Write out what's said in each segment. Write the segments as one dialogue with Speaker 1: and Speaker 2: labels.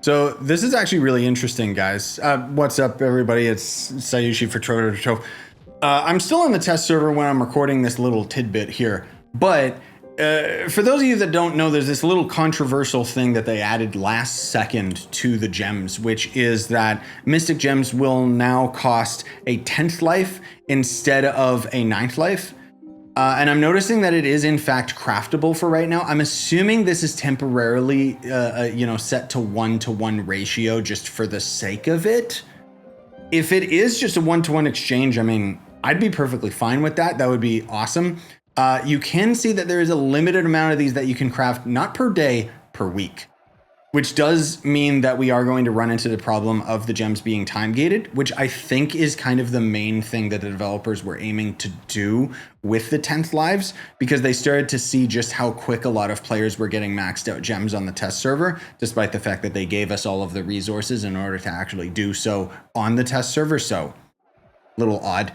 Speaker 1: So this is actually really interesting, guys. What's up, everybody? It's Scyushi for Trove. I'm still on the test server when I'm recording this little tidbit here, but for those of you that don't know, there's this little controversial thing that they added last second to the gems, which is that Mystic Gems will now cost a 10th life instead of a 9th life. And I'm noticing that it is in fact craftable for right now. I'm assuming this is temporarily, set to 1-to-1 ratio just for the sake of it. If it is just a 1-to-1 exchange, I mean, I'd be perfectly fine with that. That would be awesome. You can see that there is a limited amount of these that you can craft, not per day, per week. Which does mean that we are going to run into the problem of the gems being time gated, which I think is kind of the main thing that the developers were aiming to do with the 10th lives, because they started to see just how quick a lot of players were getting maxed out gems on the test server, despite the fact that they gave us all of the resources in order to actually do so on the test server. So, a little odd.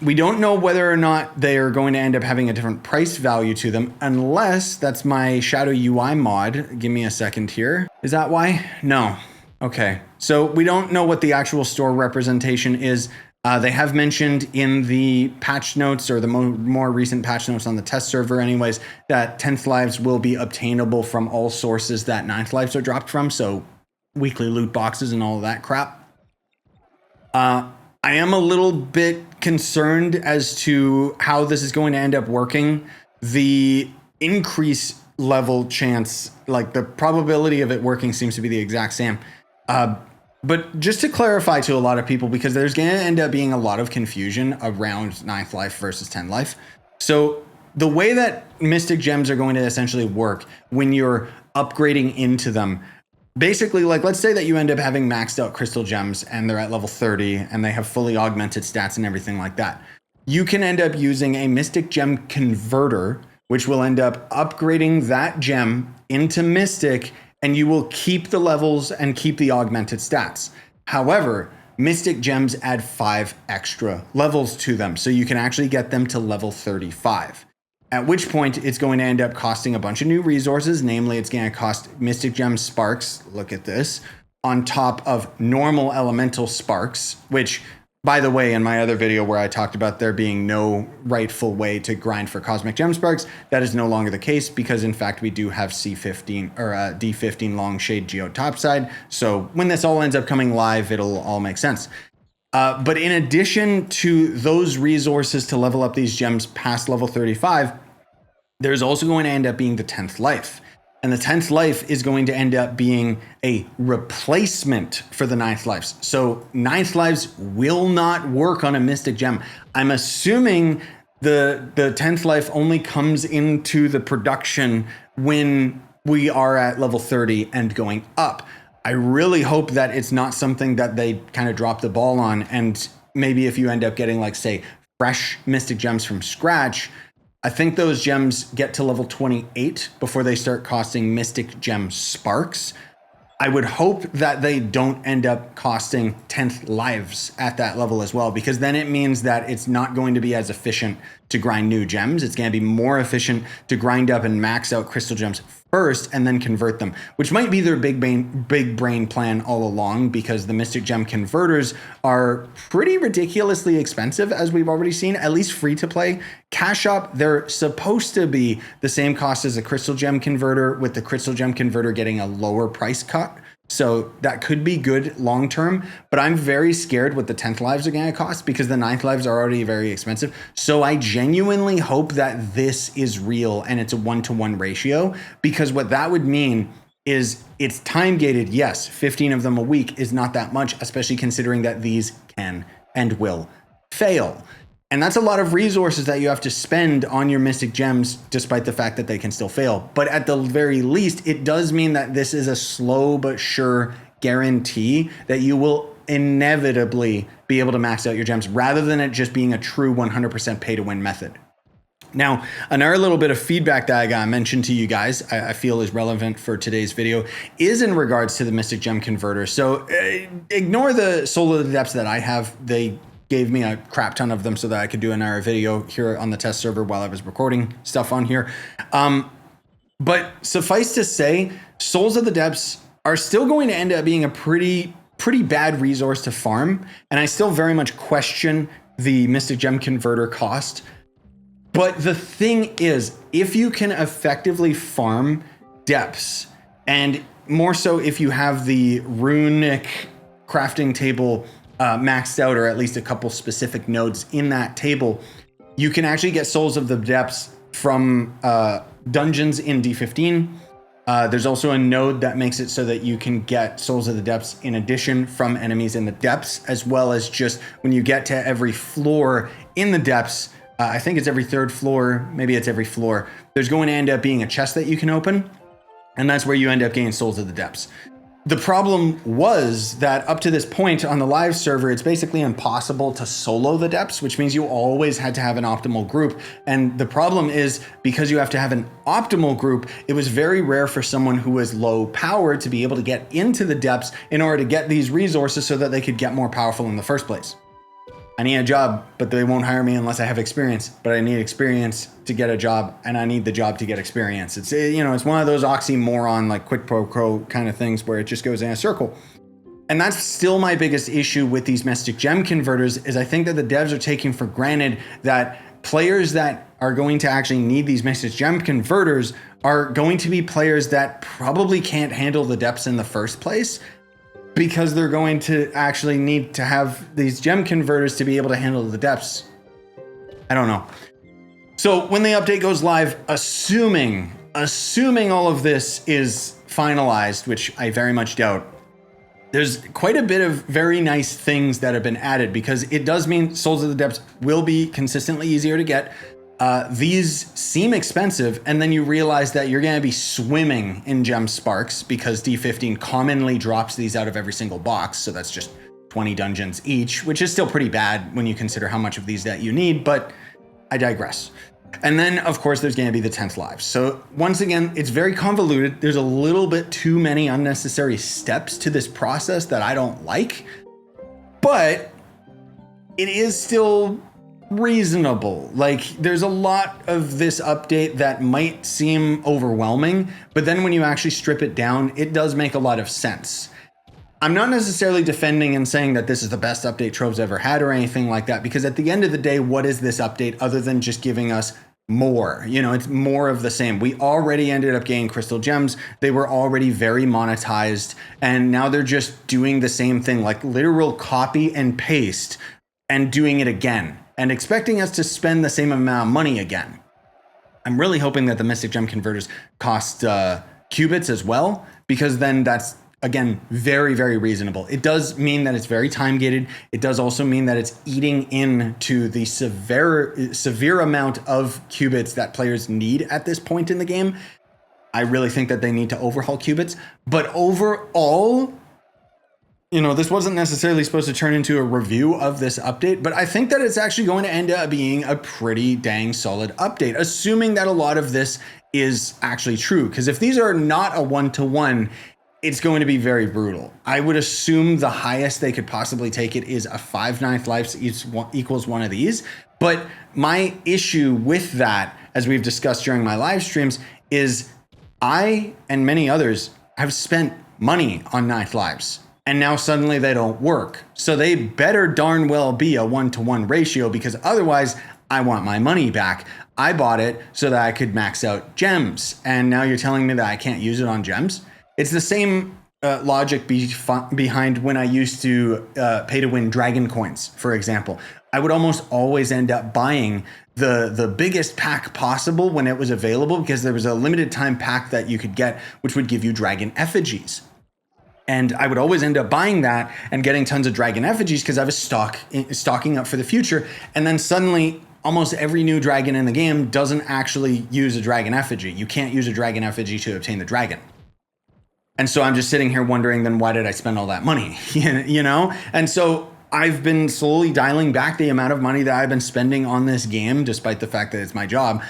Speaker 1: We don't know whether or not they are going to end up having a different price value to them, unless that's my Shadow UI mod. Give me a second here. Is that why? No. Okay. So we don't know what the actual store representation is. They have mentioned in the patch notes, or the more recent patch notes on the test server anyways, that 10th lives will be obtainable from all sources that 9th lives are dropped from. So weekly loot boxes and all of that crap. I am a little bit concerned as to how this is going to end up working. The increase level chance, like the probability of it working, seems to be the exact same. But just to clarify to a lot of people, because there's going to end up being a lot of confusion around 9th life versus 10th life. So the way that Mystic Gems are going to essentially work when you're upgrading into them, basically, like, let's say that you end up having maxed out crystal gems and they're at level 30 and they have fully augmented stats and everything like that. You can end up using a Mystic Gem converter, which will end up upgrading that gem into Mystic, and you will keep the levels and keep the augmented stats. However, Mystic Gems add 5 extra levels to them, so you can actually get them to level 35. At which point it's going to end up costing a bunch of new resources. Namely, it's going to cost Mystic Gem Sparks, look at this, on top of normal elemental sparks, which, by the way, in my other video where I talked about there being no rightful way to grind for Cosmic Gem Sparks, that is no longer the case, because in fact we do have C15 or D15 Long Shade Geo Topside. So when this all ends up coming live, it'll all make sense. But in addition to those resources to level up these gems past level 35, there's also going to end up being the 10th life. And the 10th life is going to end up being a replacement for the 9th lives. So 9th lives will not work on a Mystic Gem. I'm assuming the 10th life only comes into the production when we are at level 30 and going up. I really hope that it's not something that they kind of drop the ball on, and maybe if you end up getting, like, say, fresh Mystic Gems from scratch, I think those gems get to level 28 before they start costing Mystic Gem Sparks. I would hope that they don't end up costing 10th lives at that level as well, because then it means that it's not going to be as efficient to grind new gems. It's going to be more efficient to grind up and max out crystal gems first and then convert them, which might be their big brain plan all along, because the Mystic Gem converters are pretty ridiculously expensive, as we've already seen, at least free to play. Cash Shop, they're supposed to be the same cost as a Crystal Gem converter, with the Crystal Gem converter getting a lower price cut. So that could be good long term, but I'm very scared what the 10th lives are going to cost, because the 9th lives are already very expensive. So I genuinely hope that this is real and it's a 1-to-1 ratio, because what that would mean is it's time gated. Yes, 15 of them a week is not that much, especially considering that these can and will fail. And that's a lot of resources that you have to spend on your Mystic Gems, despite the fact that they can still fail. But at the very least, it does mean that this is a slow but sure guarantee that you will inevitably be able to max out your gems, rather than it just being a true 100% pay to win method. Now, another little bit of feedback that I got mentioned to you guys, I feel is relevant for today's video, is in regards to the Mystic Gem converter. So ignore the Soul of the Depths that I have. They gave me a crap ton of them so that I could do another video here on the test server while I was recording stuff on here. But suffice to say, Souls of the Depths are still going to end up being a pretty bad resource to farm. And I still very much question the Mystic Gem Converter cost. But the thing is, if you can effectively farm depths, and more so if you have the runic crafting table maxed out, or at least a couple specific nodes in that table, you can actually get Souls of the Depths from dungeons in D15. There's also a node that makes it so that you can get Souls of the Depths in addition from enemies in the depths, as well as just when you get to every floor in the depths. I think it's every third floor, maybe it's every floor. There's going to end up being a chest that you can open, and that's where you end up getting Souls of the Depths. The problem was that up to this point on the live server, it's basically impossible to solo the depths, which means you always had to have an optimal group. And the problem is, because you have to have an optimal group, it was very rare for someone who was low power to be able to get into the depths in order to get these resources so that they could get more powerful in the first place. I need a job, but they won't hire me unless I have experience. But I need experience to get a job, and I need the job to get experience. It's, you know, it's one of those oxymoron, like quid pro quo kind of things where it just goes in a circle. And that's still my biggest issue with these Mystic Gem Converters, is I think that the devs are taking for granted that players that are going to actually need these Mystic Gem Converters are going to be players that probably can't handle the depths in the first place, because they're going to actually need to have these gem converters to be able to handle the depths. I don't know. So when the update goes live, assuming all of this is finalized, which I very much doubt, there's quite a bit of very nice things that have been added, because it does mean Souls of the Depths will be consistently easier to get. These seem expensive, and then you realize that you're going to be swimming in gem sparks, because D15 commonly drops these out of every single box. So that's just 20 dungeons each, which is still pretty bad when you consider how much of these that you need, but I digress. And then, of course, there's going to be the 10th lives. So once again, it's very convoluted. There's a little bit too many unnecessary steps to this process that I don't like, but it is still reasonable. Like, there's a lot of this update that might seem overwhelming, but then when you actually strip it down, it does make a lot of sense. I'm not necessarily defending and saying that this is the best update Trove's ever had or anything like that, because at the end of the day, what is this update other than just giving us more? You know, it's more of the same. We already ended up getting crystal gems. They were already very monetized, and now they're just doing the same thing, like literal copy and paste, and doing it again, and expecting us to spend the same amount of money again. I'm really hoping that the Mystic Gem Converters cost qubits as well, because then that's, again, very, very reasonable. It does mean that it's very time gated. It does also mean that it's eating into the severe amount of qubits that players need at this point in the game. I really think that they need to overhaul qubits, but overall, you know, this wasn't necessarily supposed to turn into a review of this update, but I think that it's actually going to end up being a pretty dang solid update, assuming that a lot of this is actually true. Because if these are not a one-to-one, it's going to be very brutal. I would assume the highest they could possibly take it is a 5 9th lives equals one of these. But my issue with that, as we've discussed during my live streams, is I and many others have spent money on 9th lives, and now suddenly they don't work. So they better darn well be a 1-to-1 ratio, because otherwise I want my money back. I bought it so that I could max out gems, and now you're telling me that I can't use it on gems? It's the same logic behind when I used to pay to win dragon coins, for example. I would almost always end up buying the biggest pack possible when it was available, because there was a limited time pack that you could get, which would give you dragon effigies. And I would always end up buying that and getting tons of dragon effigies because I was stocking up for the future. And then suddenly, almost every new dragon in the game doesn't actually use a dragon effigy. You can't use a dragon effigy to obtain the dragon. And so I'm just sitting here wondering, then why did I spend all that money? You know? And so I've been slowly dialing back the amount of money that I've been spending on this game, despite the fact that it's my job.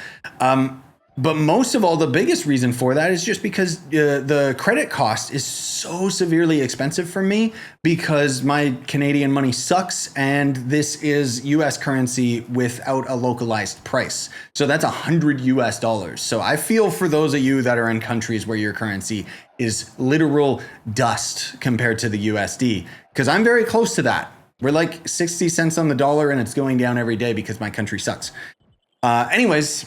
Speaker 1: But most of all, the biggest reason for that is just because the credit cost is so severely expensive for me, because my Canadian money sucks, and this is US currency without a localized price. So that's $100 US. So I feel for those of you that are in countries where your currency is literal dust compared to the USD, because I'm very close to that. We're like 60 cents on the dollar, and it's going down every day because my country sucks. Anyways,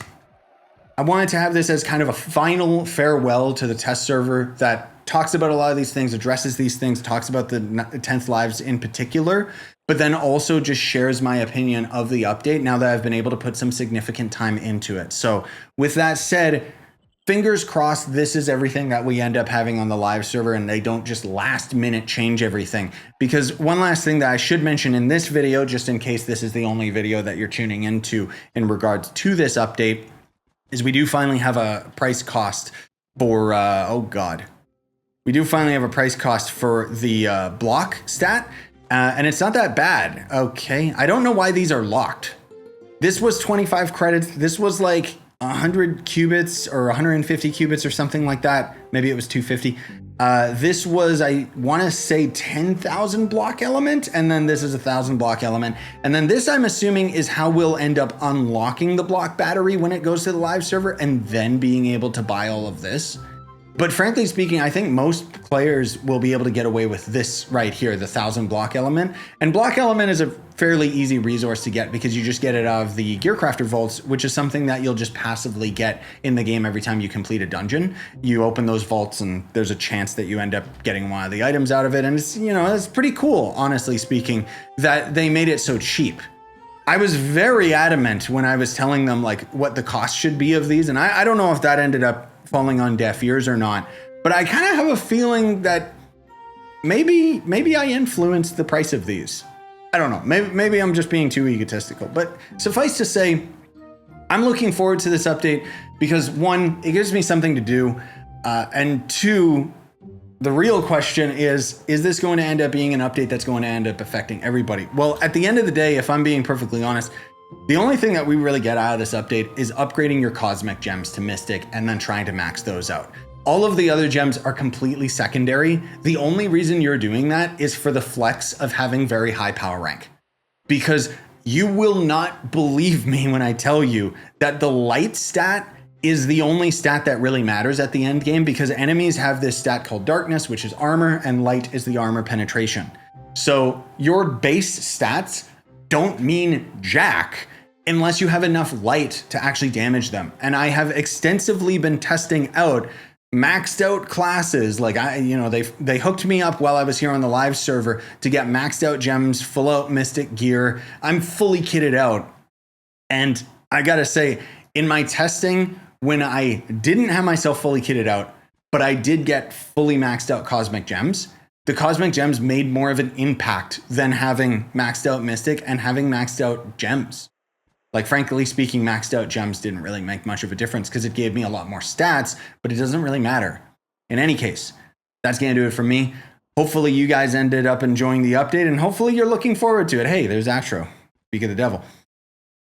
Speaker 1: I wanted to have this as kind of a final farewell to the test server that talks about a lot of these things, addresses these things, talks about the 10th lives in particular, but then also just shares my opinion of the update now that I've been able to put some significant time into it. So with that said, fingers crossed this is everything that we end up having on the live server and they don't just last minute change everything. Because one last thing that I should mention in this video, just in case this is the only video that you're tuning into in regards to this update, is we do finally have a price cost for, we do finally have a price cost for the block stat, and it's not that bad. Okay, I don't know why these are locked. This was 25 credits. This was like 100 qubits or 150 qubits or something like that. Maybe it was 250. This was, I want to say 10,000 block element, and then this is 1,000 block element. And then this, I'm assuming, is how we'll end up unlocking the block battery when it goes to the live server and then being able to buy all of this. But frankly speaking, I think most players will be able to get away with this right here, the 1,000 block element. And block element is a fairly easy resource to get because you just get it out of the Gearcrafter vaults, which is something that you'll just passively get in the game every time you complete a dungeon. You open those vaults and there's a chance that you end up getting one of the items out of it. And it's, you know, it's pretty cool, honestly speaking, that they made it so cheap. I was very adamant when I was telling them like what the cost should be of these. And I don't know if that ended up falling on deaf ears or not, but I kind of have a feeling that maybe I influenced the price of these. I don't know. Maybe I'm just being too egotistical, but suffice to say, I'm looking forward to this update because one, it gives me something to do, and two, the real question is this going to end up being an update that's going to end up affecting everybody? Well, at the end of the day, if I'm being perfectly honest, the only thing that we really get out of this update is upgrading your cosmic gems to Mystic and then trying to max those out. All of the other gems are completely secondary. The only reason you're doing that is for the flex of having very high power rank. Because you will not believe me when I tell you that the light stat is the only stat that really matters at the end game, because enemies have this stat called darkness, which is armor, and light is the armor penetration. So your base stats don't mean jack unless you have enough light to actually damage them. And I have extensively been testing out maxed out classes. Like they hooked me up while I was here on the live server to get maxed out gems, full out mystic gear. I'm fully kitted out. And I gotta say, in my testing, when I didn't have myself fully kitted out, but I did get fully maxed out cosmic gems, the cosmic gems made more of an impact than having maxed out Mystic and having maxed out gems. Like, frankly speaking, maxed out gems didn't really make much of a difference because it gave me a lot more stats, but it doesn't really matter. In any case, that's going to do it for me. Hopefully you guys ended up enjoying the update, and hopefully you're looking forward to it. Hey, there's Astro. Speak of the devil.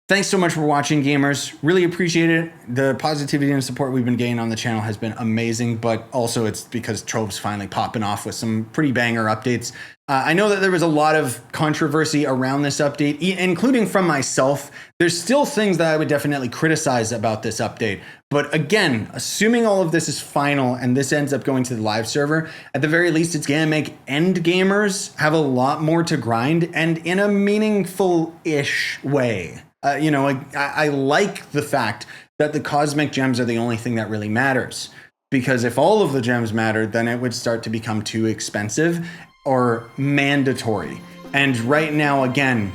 Speaker 1: Thanks so much for watching, gamers. Really appreciate it. The positivity and support we've been getting on the channel has been amazing, but also it's because Trove's finally popping off with some pretty banger updates. I know that there was a lot of controversy around this update, including from myself. There's still things that I would definitely criticize about this update. But again, assuming all of this is final and this ends up going to the live server, at the very least, it's going to make end gamers have a lot more to grind, and in a meaningful-ish way. I like the fact that the cosmic gems are the only thing that really matters, because if all of the gems mattered, then it would start to become too expensive or mandatory. And right now, again,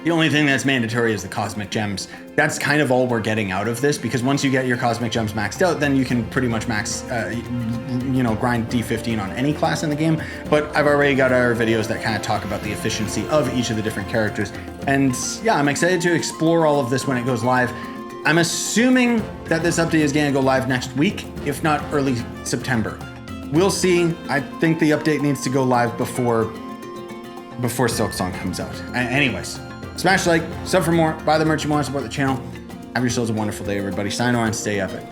Speaker 1: the only thing that's mandatory is the cosmic gems. That's kind of all we're getting out of this, because once you get your cosmic gems maxed out, then you can pretty much max, grind D15 on any class in the game. But I've already got our videos that kind of talk about the efficiency of each of the different characters. And yeah, I'm excited to explore all of this when it goes live. I'm assuming that this update is going to go live next week, if not early September. We'll see. I think the update needs to go live before Silksong comes out. Anyways, smash like, sub for more, buy the merch you want to support the channel. Have yourselves a wonderful day, everybody. Sign on and stay epic.